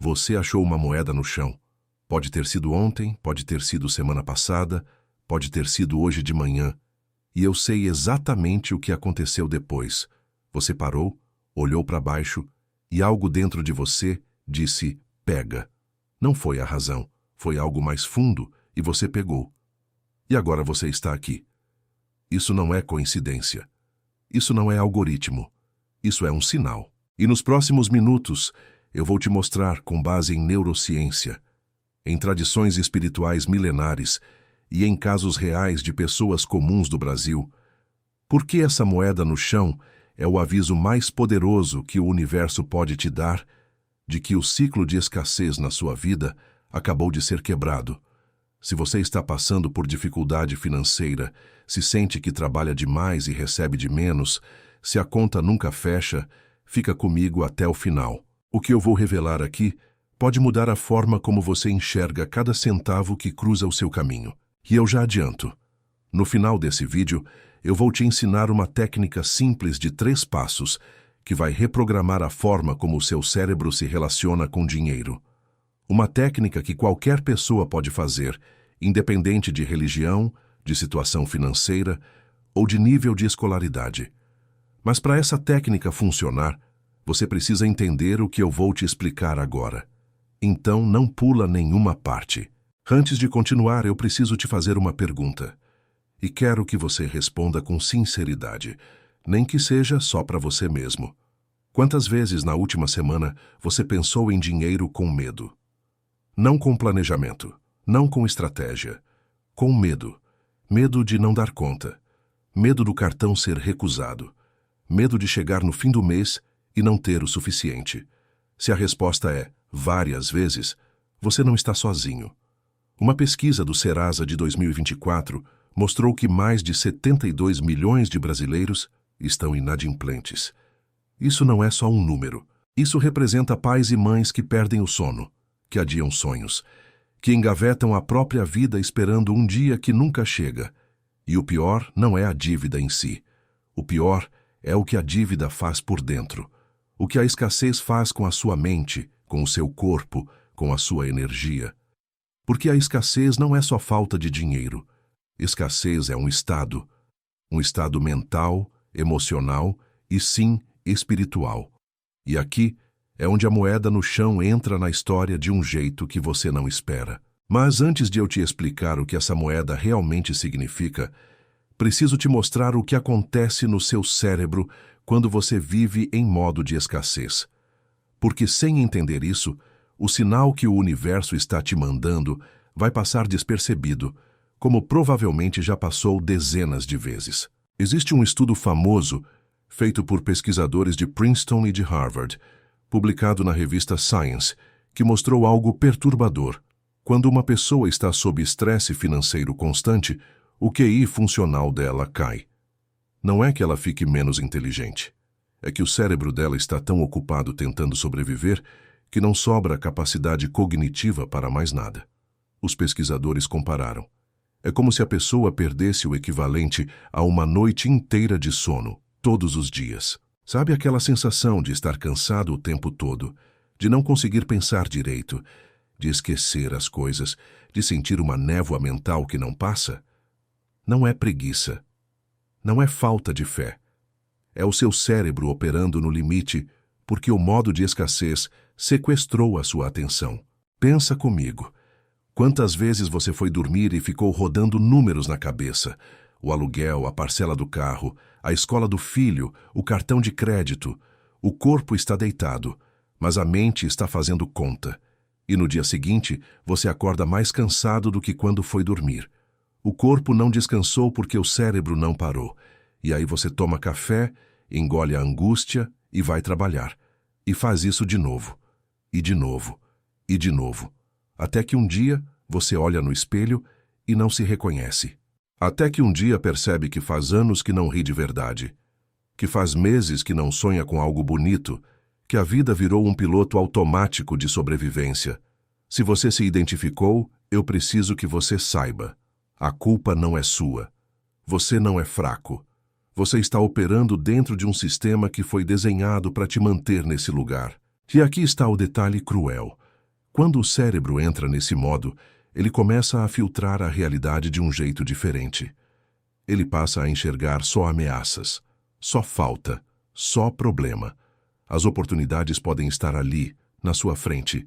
Você achou uma moeda no chão. Pode ter sido ontem, pode ter sido semana passada, pode ter sido hoje de manhã. E eu sei exatamente o que aconteceu depois. Você parou, olhou para baixo e algo dentro de você disse, pega. Não foi a razão, foi algo mais fundo e você pegou. E agora você está aqui. Isso não é coincidência. Isso não é algoritmo. Isso é um sinal. E nos próximos minutos, eu vou te mostrar, com base em neurociência, em tradições espirituais milenares e em casos reais de pessoas comuns do Brasil, por que essa moeda no chão é o aviso mais poderoso que o universo pode te dar de que o ciclo de escassez na sua vida acabou de ser quebrado. Se você está passando por dificuldade financeira, se sente que trabalha demais e recebe de menos, se a conta nunca fecha, fica comigo até o final. O que eu vou revelar aqui pode mudar a forma como você enxerga cada centavo que cruza o seu caminho. E eu já adianto. No final desse vídeo, eu vou te ensinar uma técnica simples de 3 passos que vai reprogramar a forma como o seu cérebro se relaciona com dinheiro. Uma técnica que qualquer pessoa pode fazer, independente de religião, de situação financeira ou de nível de escolaridade. Mas para essa técnica funcionar, você precisa entender o que eu vou te explicar agora. Então não pula nenhuma parte. Antes de continuar, eu preciso te fazer uma pergunta. E quero que você responda com sinceridade, nem que seja só para você mesmo. Quantas vezes na última semana você pensou em dinheiro com medo? Não com planejamento, não com estratégia, com medo. Medo de não dar conta, medo do cartão ser recusado, medo de chegar no fim do mês e não ter o suficiente. Se a resposta é várias vezes, você não está sozinho. Uma pesquisa do Serasa de 2024 mostrou que mais de 72 milhões de brasileiros estão inadimplentes. Isso não é só um número. Isso representa pais e mães que perdem o sono, que adiam sonhos, que engavetam a própria vida esperando um dia que nunca chega. E o pior não é a dívida em si. O pior é o que a dívida faz por dentro. O que a escassez faz com a sua mente, com o seu corpo, com a sua energia. Porque a escassez não é só falta de dinheiro. Escassez é um estado mental, emocional e sim espiritual. E aqui é onde a moeda no chão entra na história de um jeito que você não espera. Mas antes de eu te explicar o que essa moeda realmente significa, preciso te mostrar o que acontece no seu cérebro quando você vive em modo de escassez. Porque sem entender isso, o sinal que o universo está te mandando vai passar despercebido, como provavelmente já passou dezenas de vezes. Existe um estudo famoso, feito por pesquisadores de Princeton e de Harvard, publicado na revista Science, que mostrou algo perturbador. Quando uma pessoa está sob estresse financeiro constante, o QI funcional dela cai. Não é que ela fique menos inteligente. É que o cérebro dela está tão ocupado tentando sobreviver que não sobra capacidade cognitiva para mais nada. Os pesquisadores compararam. É como se a pessoa perdesse o equivalente a uma noite inteira de sono, todos os dias. Sabe aquela sensação de estar cansado o tempo todo, de não conseguir pensar direito, de esquecer as coisas, de sentir uma névoa mental que não passa? Não é preguiça. Não é falta de fé. É o seu cérebro operando no limite porque o modo de escassez sequestrou a sua atenção. Pensa comigo. Quantas vezes você foi dormir e ficou rodando números na cabeça? O aluguel, a parcela do carro, a escola do filho, o cartão de crédito. O corpo está deitado, mas a mente está fazendo conta. E no dia seguinte, você acorda mais cansado do que quando foi dormir. O corpo não descansou porque o cérebro não parou. E aí você toma café, engole a angústia e vai trabalhar. E faz isso de novo. E de novo. E de novo. Até que um dia você olha no espelho e não se reconhece. Até que um dia percebe que faz anos que não ri de verdade. Que faz meses que não sonha com algo bonito. Que a vida virou um piloto automático de sobrevivência. Se você se identificou, eu preciso que você saiba. A culpa não é sua. Você não é fraco. Você está operando dentro de um sistema que foi desenhado para te manter nesse lugar. E aqui está o detalhe cruel. Quando o cérebro entra nesse modo, ele começa a filtrar a realidade de um jeito diferente. Ele passa a enxergar só ameaças, só falta, só problema. As oportunidades podem estar ali, na sua frente,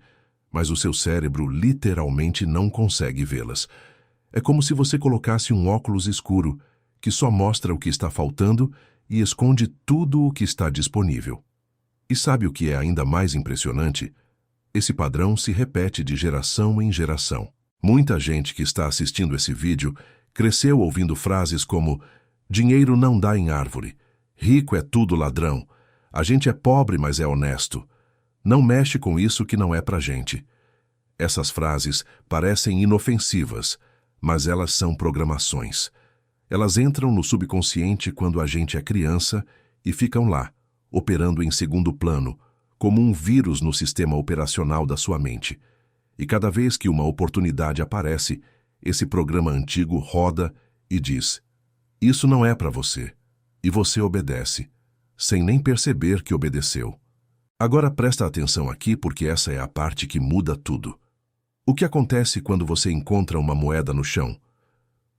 mas o seu cérebro literalmente não consegue vê-las. É como se você colocasse um óculos escuro, que só mostra o que está faltando e esconde tudo o que está disponível. E sabe o que é ainda mais impressionante? Esse padrão se repete de geração em geração. Muita gente que está assistindo esse vídeo cresceu ouvindo frases como dinheiro não dá em árvore, rico é tudo ladrão, a gente é pobre, mas é honesto, não mexe com isso que não é pra gente. Essas frases parecem inofensivas, mas elas são programações. Elas entram no subconsciente quando a gente é criança e ficam lá, operando em segundo plano, como um vírus no sistema operacional da sua mente. E cada vez que uma oportunidade aparece, esse programa antigo roda e diz: isso não é para você. E você obedece, sem nem perceber que obedeceu. Agora presta atenção aqui porque essa é a parte que muda tudo. O que acontece quando você encontra uma moeda no chão?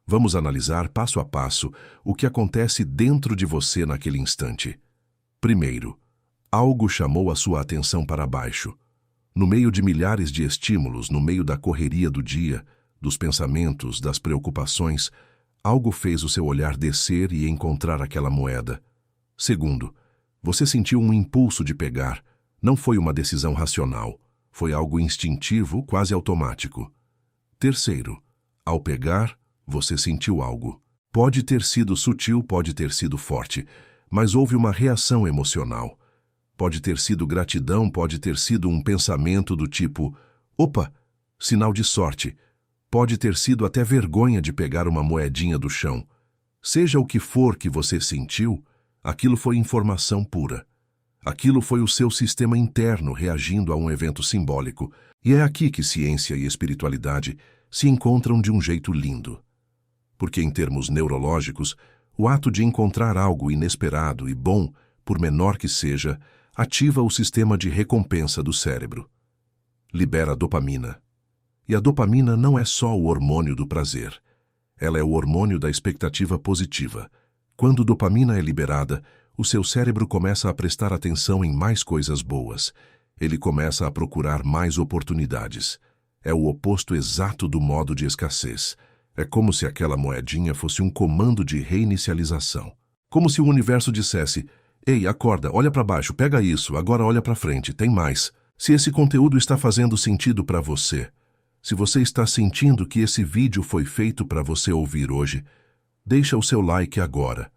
Vamos analisar passo a passo o que acontece dentro de você naquele instante. Primeiro, algo chamou a sua atenção para baixo. No meio de milhares de estímulos, no meio da correria do dia, dos pensamentos, das preocupações, algo fez o seu olhar descer e encontrar aquela moeda. Segundo, você sentiu um impulso de pegar. Não foi uma decisão racional. Foi algo instintivo, quase automático. Terceiro, ao pegar, você sentiu algo. Pode ter sido sutil, pode ter sido forte, mas houve uma reação emocional. Pode ter sido gratidão, pode ter sido um pensamento do tipo: opa, sinal de sorte. Pode ter sido até vergonha de pegar uma moedinha do chão. Seja o que for que você sentiu, aquilo foi informação pura. Aquilo foi o seu sistema interno reagindo a um evento simbólico. E é aqui que ciência e espiritualidade se encontram de um jeito lindo. Porque, em termos neurológicos, o ato de encontrar algo inesperado e bom, por menor que seja, ativa o sistema de recompensa do cérebro. Libera dopamina. E a dopamina não é só o hormônio do prazer. Ela é o hormônio da expectativa positiva. Quando dopamina é liberada, o seu cérebro começa a prestar atenção em mais coisas boas. Ele começa a procurar mais oportunidades. É o oposto exato do modo de escassez. É como se aquela moedinha fosse um comando de reinicialização. Como se o universo dissesse: ei, acorda, olha para baixo, pega isso, agora olha para frente, tem mais. Se esse conteúdo está fazendo sentido para você, se você está sentindo que esse vídeo foi feito para você ouvir hoje, deixa o seu like agora.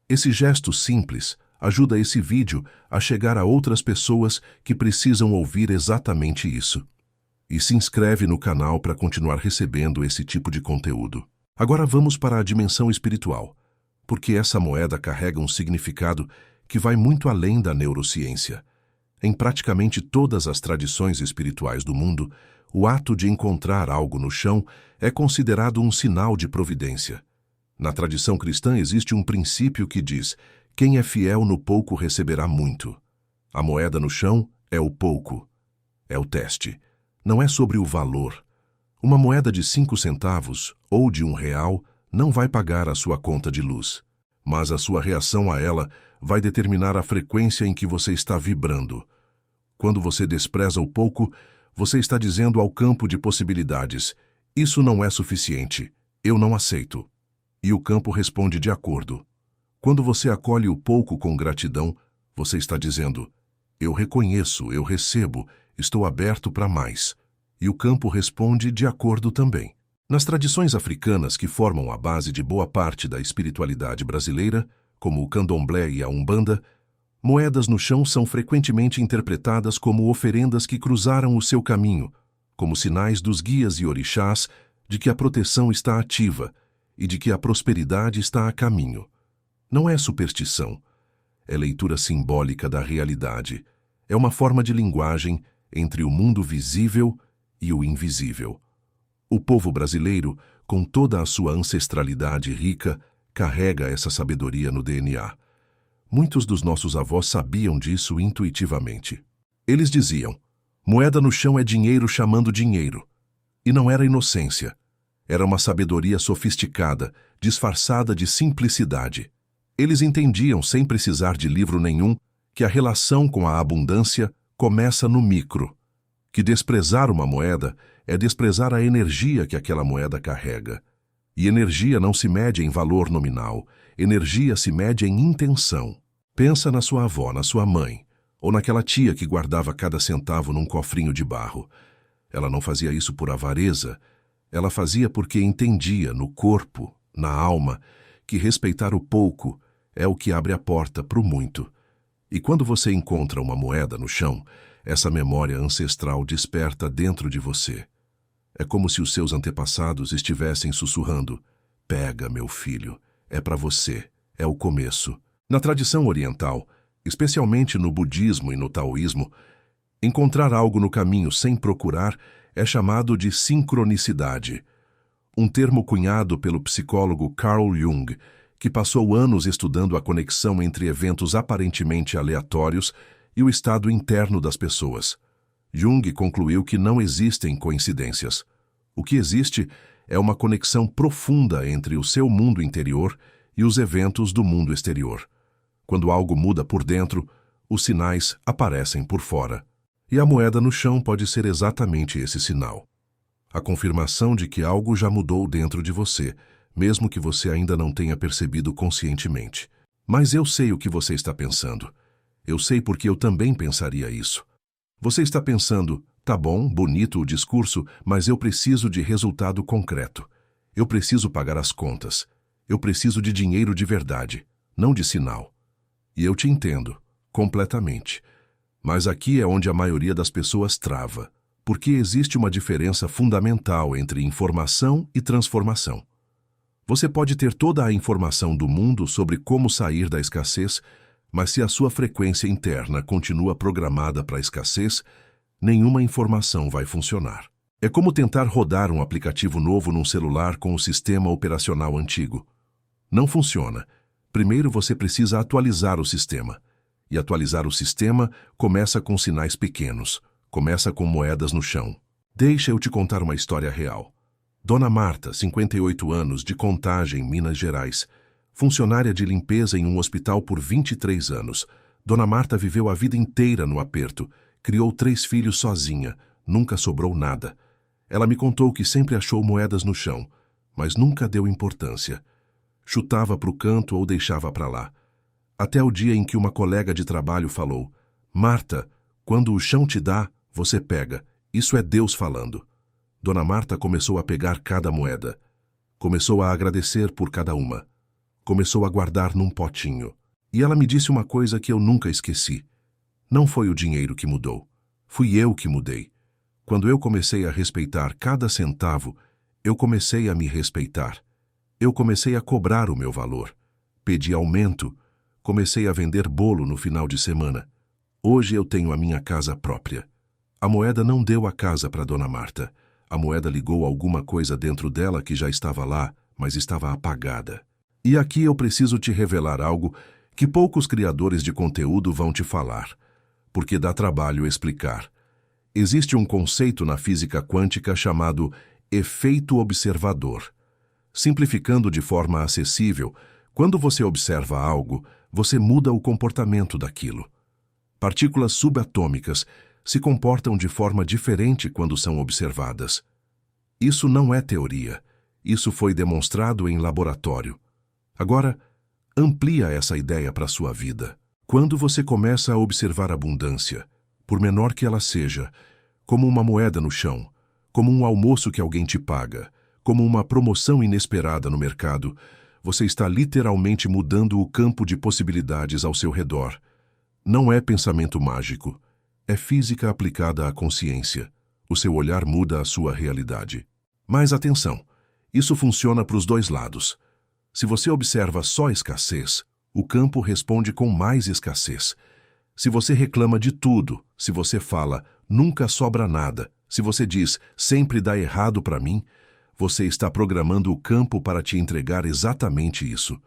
Esse gesto simples ajuda esse vídeo a chegar a outras pessoas que precisam ouvir exatamente isso. E se inscreve no canal para continuar recebendo esse tipo de conteúdo. Agora vamos para a dimensão espiritual, porque essa moeda carrega um significado que vai muito além da neurociência. Em praticamente todas as tradições espirituais do mundo, o ato de encontrar algo no chão é considerado um sinal de providência. Na tradição cristã existe um princípio que diz: quem é fiel no pouco receberá muito. A moeda no chão é o pouco. É o teste. Não é sobre o valor. Uma moeda de 5 centavos ou de R$1 não vai pagar a sua conta de luz. Mas a sua reação a ela vai determinar a frequência em que você está vibrando. Quando você despreza o pouco, você está dizendo ao campo de possibilidades: isso não é suficiente, eu não aceito. E o campo responde de acordo. Quando você acolhe o pouco com gratidão, você está dizendo: eu reconheço, eu recebo, estou aberto para mais. E o campo responde de acordo também. Nas tradições africanas que formam a base de boa parte da espiritualidade brasileira, como o candomblé e a umbanda, moedas no chão são frequentemente interpretadas como oferendas que cruzaram o seu caminho, como sinais dos guias e orixás de que a proteção está ativa e de que a prosperidade está a caminho. Não é superstição, é leitura simbólica da realidade. É uma forma de linguagem entre o mundo visível e o invisível. O povo brasileiro, com toda a sua ancestralidade rica, carrega essa sabedoria no DNA. Muitos dos nossos avós sabiam disso intuitivamente. Eles diziam: Moeda no chão é dinheiro chamando dinheiro. E não era inocência. Era uma sabedoria sofisticada, disfarçada de simplicidade. Eles entendiam, sem precisar de livro nenhum, que a relação com a abundância começa no micro. Que desprezar uma moeda é desprezar a energia que aquela moeda carrega. E energia não se mede em valor nominal. Energia se mede em intenção. Pensa na sua avó, na sua mãe, ou naquela tia que guardava cada centavo num cofrinho de barro. Ela não fazia isso por avareza. Ela fazia porque entendia, no corpo, na alma, que respeitar o pouco é o que abre a porta para o muito. E quando você encontra uma moeda no chão, essa memória ancestral desperta dentro de você. É como se os seus antepassados estivessem sussurrando: pega, meu filho, é para você, é o começo. Na tradição oriental, especialmente no budismo e no taoísmo, encontrar algo no caminho sem procurar é chamado de sincronicidade, um termo cunhado pelo psicólogo Carl Jung, que passou anos estudando a conexão entre eventos aparentemente aleatórios e o estado interno das pessoas. Jung concluiu que não existem coincidências. O que existe é uma conexão profunda entre o seu mundo interior e os eventos do mundo exterior. Quando algo muda por dentro, os sinais aparecem por fora. E a moeda no chão pode ser exatamente esse sinal. A confirmação de que algo já mudou dentro de você, mesmo que você ainda não tenha percebido conscientemente. Mas eu sei o que você está pensando. Eu sei porque eu também pensaria isso. Você está pensando: tá bom, bonito o discurso, mas eu preciso de resultado concreto. Eu preciso pagar as contas. Eu preciso de dinheiro de verdade, não de sinal. E eu te entendo, completamente. Mas aqui é onde a maioria das pessoas trava, porque existe uma diferença fundamental entre informação e transformação. Você pode ter toda a informação do mundo sobre como sair da escassez, mas se a sua frequência interna continua programada para a escassez, nenhuma informação vai funcionar. É como tentar rodar um aplicativo novo num celular com o sistema operacional antigo. Não funciona. Primeiro você precisa atualizar o sistema. E atualizar o sistema começa com sinais pequenos, começa com moedas no chão. Deixa eu te contar uma história real. Dona Marta, 58 anos, de Contagem, Minas Gerais. Funcionária de limpeza em um hospital por 23 anos. Dona Marta viveu a vida inteira no aperto. Criou 3 filhos sozinha. Nunca sobrou nada. Ela me contou que sempre achou moedas no chão, mas nunca deu importância. Chutava para o canto ou deixava para lá. Até o dia em que uma colega de trabalho falou: Marta, quando o chão te dá, você pega. Isso é Deus falando. Dona Marta começou a pegar cada moeda. Começou a agradecer por cada uma. Começou a guardar num potinho. E ela me disse uma coisa que eu nunca esqueci. Não foi o dinheiro que mudou. Fui eu que mudei. Quando eu comecei a respeitar cada centavo, eu comecei a me respeitar. Eu comecei a cobrar o meu valor. Pedi aumento. Comecei a vender bolo no final de semana. Hoje eu tenho a minha casa própria. A moeda não deu a casa para Dona Marta. A moeda ligou alguma coisa dentro dela que já estava lá, mas estava apagada. E aqui eu preciso te revelar algo que poucos criadores de conteúdo vão te falar, porque dá trabalho explicar. Existe um conceito na física quântica chamado efeito observador. Simplificando de forma acessível, quando você observa algo, você muda o comportamento daquilo. Partículas subatômicas se comportam de forma diferente quando são observadas. Isso não é teoria. Isso foi demonstrado em laboratório. Agora, amplia essa ideia para a sua vida. Quando você começa a observar a abundância, por menor que ela seja, como uma moeda no chão, como um almoço que alguém te paga, como uma promoção inesperada no mercado, você está literalmente mudando o campo de possibilidades ao seu redor. Não é pensamento mágico. É física aplicada à consciência. O seu olhar muda a sua realidade. Mas atenção, isso funciona para os dois lados. Se você observa só escassez, o campo responde com mais escassez. Se você reclama de tudo, se você fala, nunca sobra nada, se você diz, sempre dá errado para mim, você está programando o campo para te entregar exatamente isso.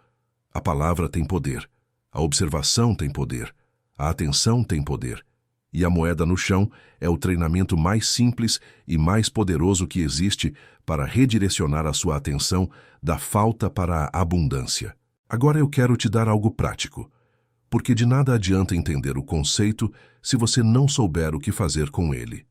A palavra tem poder, a observação tem poder, a atenção tem poder. E a moeda no chão é o treinamento mais simples e mais poderoso que existe para redirecionar a sua atenção da falta para a abundância. Agora eu quero te dar algo prático, porque de nada adianta entender o conceito se você não souber o que fazer com ele.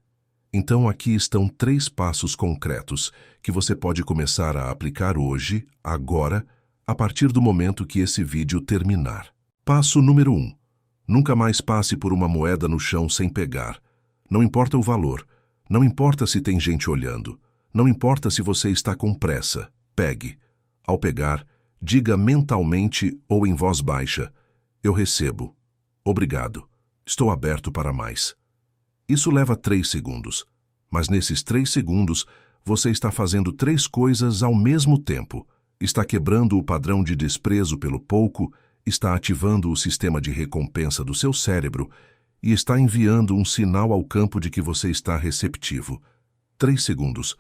Então aqui estão 3 passos concretos que você pode começar a aplicar hoje, agora, a partir do momento que esse vídeo terminar. Passo número 1. Nunca mais passe por uma moeda no chão sem pegar. Não importa o valor, não importa se tem gente olhando, não importa se você está com pressa, pegue. Ao pegar, diga mentalmente ou em voz baixa: eu recebo. Obrigado. Estou aberto para mais. Isso leva 3 segundos, mas nesses 3 segundos você está fazendo 3 coisas ao mesmo tempo. Está quebrando o padrão de desprezo pelo pouco, está ativando o sistema de recompensa do seu cérebro e está enviando um sinal ao campo de que você está receptivo. 3 segundos,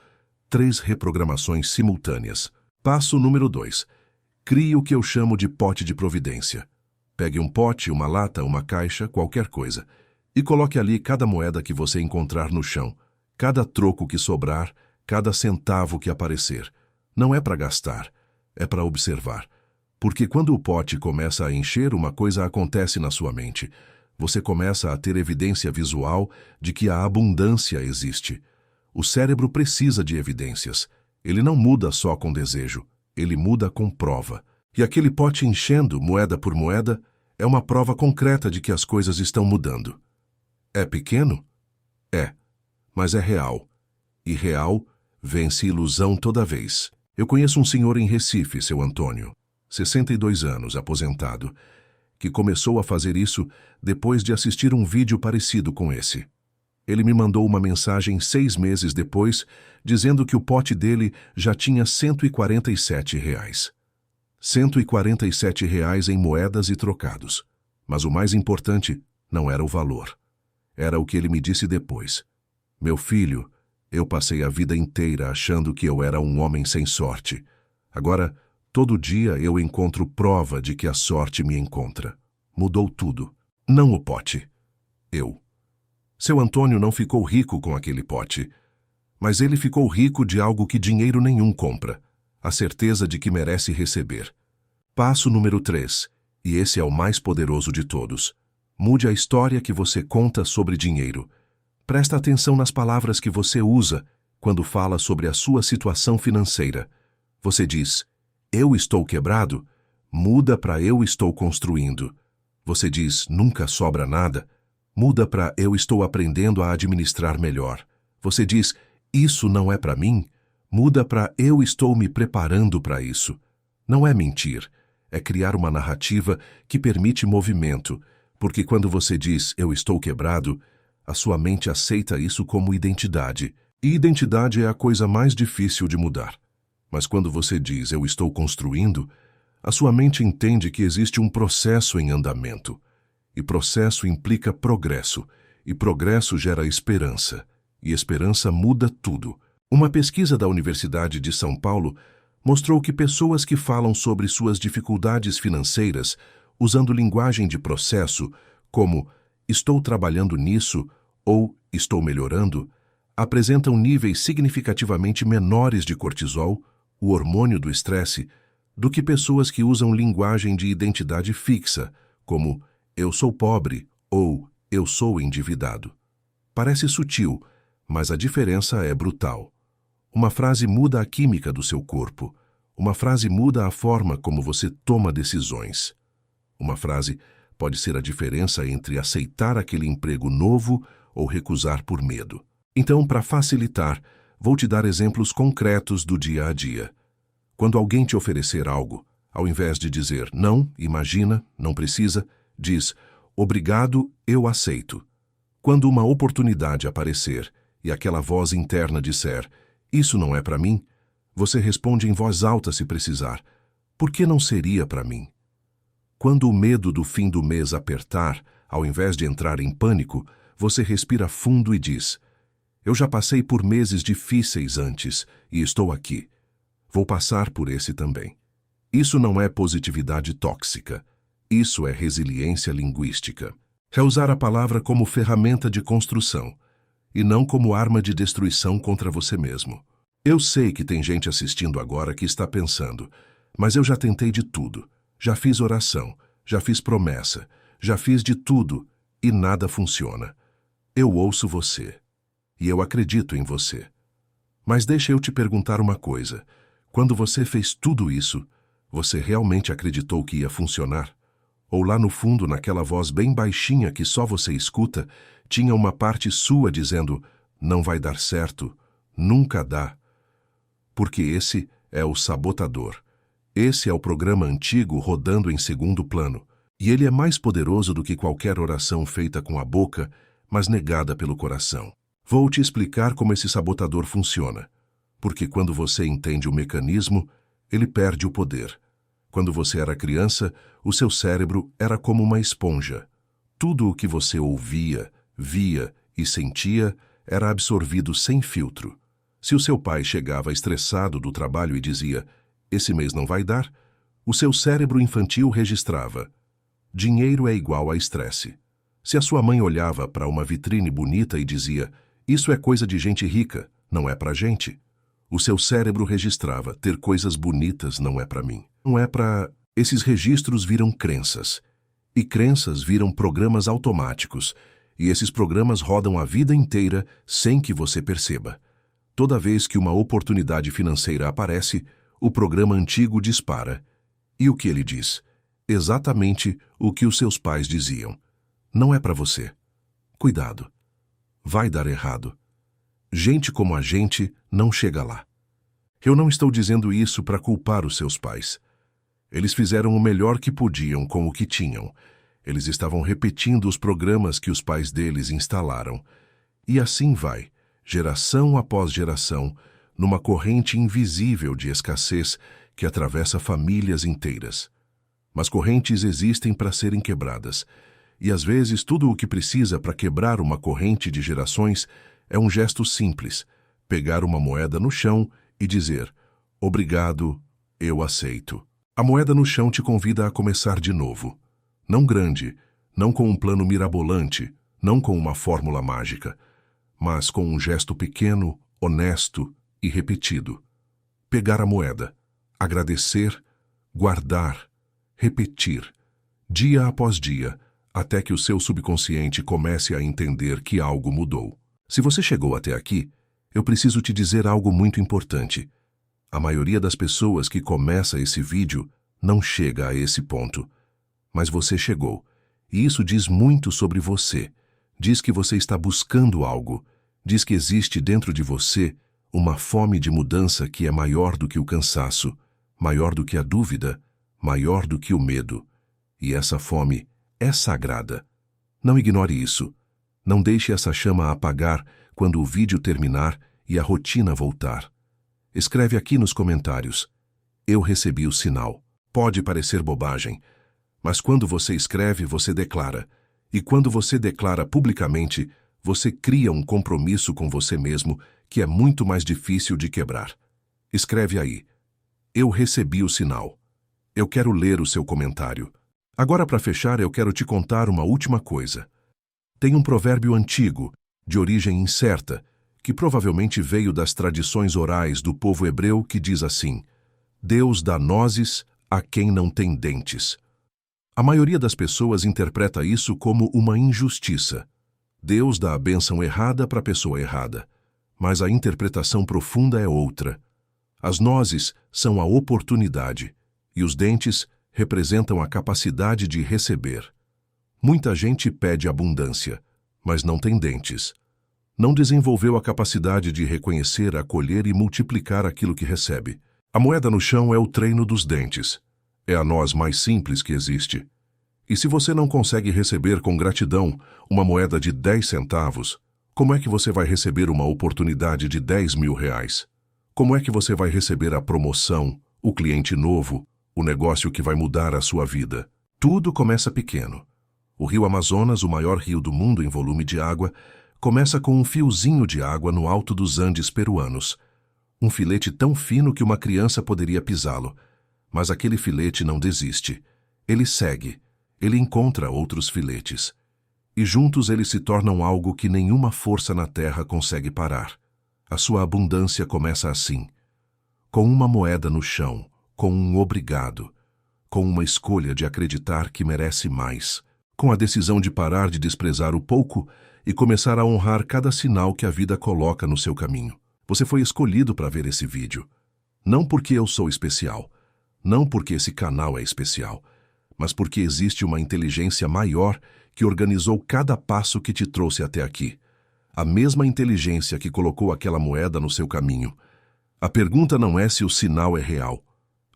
3 reprogramações simultâneas. Passo número 2. Crie o que eu chamo de pote de providência. Pegue um pote, uma lata, uma caixa, qualquer coisa, e coloque ali cada moeda que você encontrar no chão, cada troco que sobrar, cada centavo que aparecer. Não é para gastar, é para observar. Porque quando o pote começa a encher, uma coisa acontece na sua mente. Você começa a ter evidência visual de que a abundância existe. O cérebro precisa de evidências. Ele não muda só com desejo, ele muda com prova. E aquele pote enchendo, moeda por moeda, é uma prova concreta de que as coisas estão mudando. É pequeno? É, mas é real. E real vence ilusão toda vez. Eu conheço um senhor em Recife, seu Antônio, 62 anos, aposentado, que começou a fazer isso depois de assistir um vídeo parecido com esse. Ele me mandou uma mensagem 6 meses depois, dizendo que o pote dele já tinha R$ 147. R$ 147 em moedas e trocados. Mas o mais importante não era o valor. Era o que ele me disse depois. Meu filho, eu passei a vida inteira achando que eu era um homem sem sorte. Agora, todo dia eu encontro prova de que a sorte me encontra. Mudou tudo. Não o pote. Eu. Seu Antônio não ficou rico com aquele pote, mas ele ficou rico de algo que dinheiro nenhum compra, a certeza de que merece receber. Passo número 3, e esse é o mais poderoso de todos. Mude a história que você conta sobre dinheiro. Presta atenção nas palavras que você usa quando fala sobre a sua situação financeira. Você diz: eu estou quebrado, muda para eu estou construindo. Você diz: nunca sobra nada, muda para eu estou aprendendo a administrar melhor. Você diz: isso não é para mim, muda para eu estou me preparando para isso. Não é mentir, é criar uma narrativa que permite movimento, porque quando você diz eu estou quebrado, a sua mente aceita isso como identidade, e identidade é a coisa mais difícil de mudar. Mas quando você diz eu estou construindo, a sua mente entende que existe um processo em andamento. E processo implica progresso, e progresso gera esperança, e esperança muda tudo. Uma pesquisa da Universidade de São Paulo mostrou que pessoas que falam sobre suas dificuldades financeiras usando linguagem de processo, como estou trabalhando nisso ou estou melhorando, apresentam níveis significativamente menores de cortisol, o hormônio do estresse, do que pessoas que usam linguagem de identidade fixa, como eu sou pobre ou eu sou endividado. Parece sutil, mas a diferença é brutal. Uma frase muda a química do seu corpo. Uma frase muda a forma como você toma decisões. Uma frase pode ser a diferença entre aceitar aquele emprego novo ou recusar por medo. Então, para facilitar, vou te dar exemplos concretos do dia a dia. Quando alguém te oferecer algo, ao invés de dizer não, imagina, não precisa, diz obrigado, eu aceito. Quando uma oportunidade aparecer e aquela voz interna disser isso não é para mim, você responde em voz alta se precisar. Por que não seria para mim? Quando o medo do fim do mês apertar, ao invés de entrar em pânico, você respira fundo e diz: eu já passei por meses difíceis antes e estou aqui. Vou passar por esse também. Isso não é positividade tóxica. Isso é resiliência linguística. É usar a palavra como ferramenta de construção e não como arma de destruição contra você mesmo. Eu sei que tem gente assistindo agora que está pensando, mas eu já tentei de tudo. Já fiz oração, já fiz promessa, já fiz de tudo e nada funciona. Eu ouço você e eu acredito em você. Mas deixa eu te perguntar uma coisa. Quando você fez tudo isso, você realmente acreditou que ia funcionar? Ou lá no fundo, naquela voz bem baixinha que só você escuta, tinha uma parte sua dizendo, não vai dar certo, nunca dá. Porque esse é o sabotador. Esse é o programa antigo rodando em segundo plano. E ele é mais poderoso do que qualquer oração feita com a boca, mas negada pelo coração. Vou te explicar como esse sabotador funciona. Porque quando você entende o mecanismo, ele perde o poder. Quando você era criança, o seu cérebro era como uma esponja. Tudo o que você ouvia, via e sentia era absorvido sem filtro. Se o seu pai chegava estressado do trabalho e dizia, esse mês não vai dar, o seu cérebro infantil registrava, dinheiro é igual a estresse. Se a sua mãe olhava para uma vitrine bonita e dizia, isso é coisa de gente rica, não é pra gente, o seu cérebro registrava, ter coisas bonitas não é pra mim. Não é pra... Esses registros viram crenças. E crenças viram programas automáticos. E esses programas rodam a vida inteira sem que você perceba. Toda vez que uma oportunidade financeira aparece, o programa antigo dispara. E o que ele diz? Exatamente o que os seus pais diziam. Não é pra você. Cuidado. Vai dar errado. Gente como a gente não chega lá. Eu não estou dizendo isso para culpar os seus pais. Eles fizeram o melhor que podiam com o que tinham. Eles estavam repetindo os programas que os pais deles instalaram. E assim vai, geração após geração, numa corrente invisível de escassez que atravessa famílias inteiras. Mas correntes existem para serem quebradas. E às vezes tudo o que precisa para quebrar uma corrente de gerações é um gesto simples, pegar uma moeda no chão e dizer, obrigado, eu aceito. A moeda no chão te convida a começar de novo. Não grande, não com um plano mirabolante, não com uma fórmula mágica, mas com um gesto pequeno, honesto e repetido. Pegar a moeda, agradecer, guardar, repetir, dia após dia, até que o seu subconsciente comece a entender que algo mudou. Se você chegou até aqui, eu preciso te dizer algo muito importante. A maioria das pessoas que começa esse vídeo não chega a esse ponto. Mas você chegou, e isso diz muito sobre você. Diz que você está buscando algo. Diz que existe dentro de você uma fome de mudança que é maior do que o cansaço, maior do que a dúvida, maior do que o medo. E essa fome é sagrada. Não ignore isso. Não deixe essa chama apagar quando o vídeo terminar e a rotina voltar. Escreve aqui nos comentários. Eu recebi o sinal. Pode parecer bobagem, mas quando você escreve, você declara. E quando você declara publicamente, você cria um compromisso com você mesmo que é muito mais difícil de quebrar. Escreve aí. Eu recebi o sinal. Eu quero ler o seu comentário. Agora, para fechar, eu quero te contar uma última coisa. Tem um provérbio antigo, de origem incerta, que provavelmente veio das tradições orais do povo hebreu que diz assim, Deus dá nozes a quem não tem dentes. A maioria das pessoas interpreta isso como uma injustiça. Deus dá a bênção errada para a pessoa errada. Mas a interpretação profunda é outra. As nozes são a oportunidade, e os dentes representam a capacidade de receber. Muita gente pede abundância, mas não tem dentes. Não desenvolveu a capacidade de reconhecer, acolher e multiplicar aquilo que recebe. A moeda no chão é o treino dos dentes. É a noz mais simples que existe. E se você não consegue receber com gratidão uma moeda de 10 centavos, como é que você vai receber uma oportunidade de 10 mil reais? Como é que você vai receber a promoção, o cliente novo, o negócio que vai mudar a sua vida? Tudo começa pequeno. O rio Amazonas, o maior rio do mundo em volume de água, começa com um fiozinho de água no alto dos Andes peruanos. Um filete tão fino que uma criança poderia pisá-lo. Mas aquele filete não desiste. Ele segue. Ele encontra outros filetes. E juntos eles se tornam algo que nenhuma força na terra consegue parar. A sua abundância começa assim, com uma moeda no chão, com um obrigado, com uma escolha de acreditar que merece mais, com a decisão de parar de desprezar o pouco e começar a honrar cada sinal que a vida coloca no seu caminho. Você foi escolhido para ver esse vídeo. Não porque eu sou especial, não porque esse canal é especial, mas porque existe uma inteligência maior que organizou cada passo que te trouxe até aqui. A mesma inteligência que colocou aquela moeda no seu caminho. A pergunta não é se o sinal é real.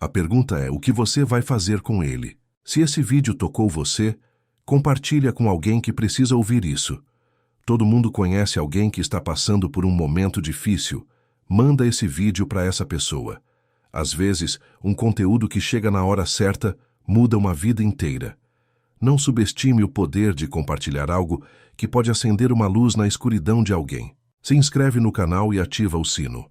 A pergunta é o que você vai fazer com ele. Se esse vídeo tocou você, compartilha com alguém que precisa ouvir isso. Todo mundo conhece alguém que está passando por um momento difícil. Manda esse vídeo para essa pessoa. Às vezes, um conteúdo que chega na hora certa muda uma vida inteira. Não subestime o poder de compartilhar algo que pode acender uma luz na escuridão de alguém. Se inscreve no canal e ativa o sino.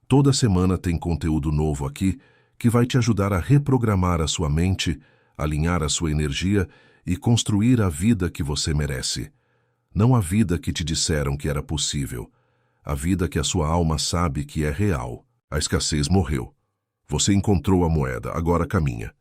Toda semana tem conteúdo novo aqui que vai te ajudar a reprogramar a sua mente, alinhar a sua energia e construir a vida que você merece. Não a vida que te disseram que era possível. A vida que a sua alma sabe que é real. A escassez morreu. Você encontrou a moeda, agora caminha.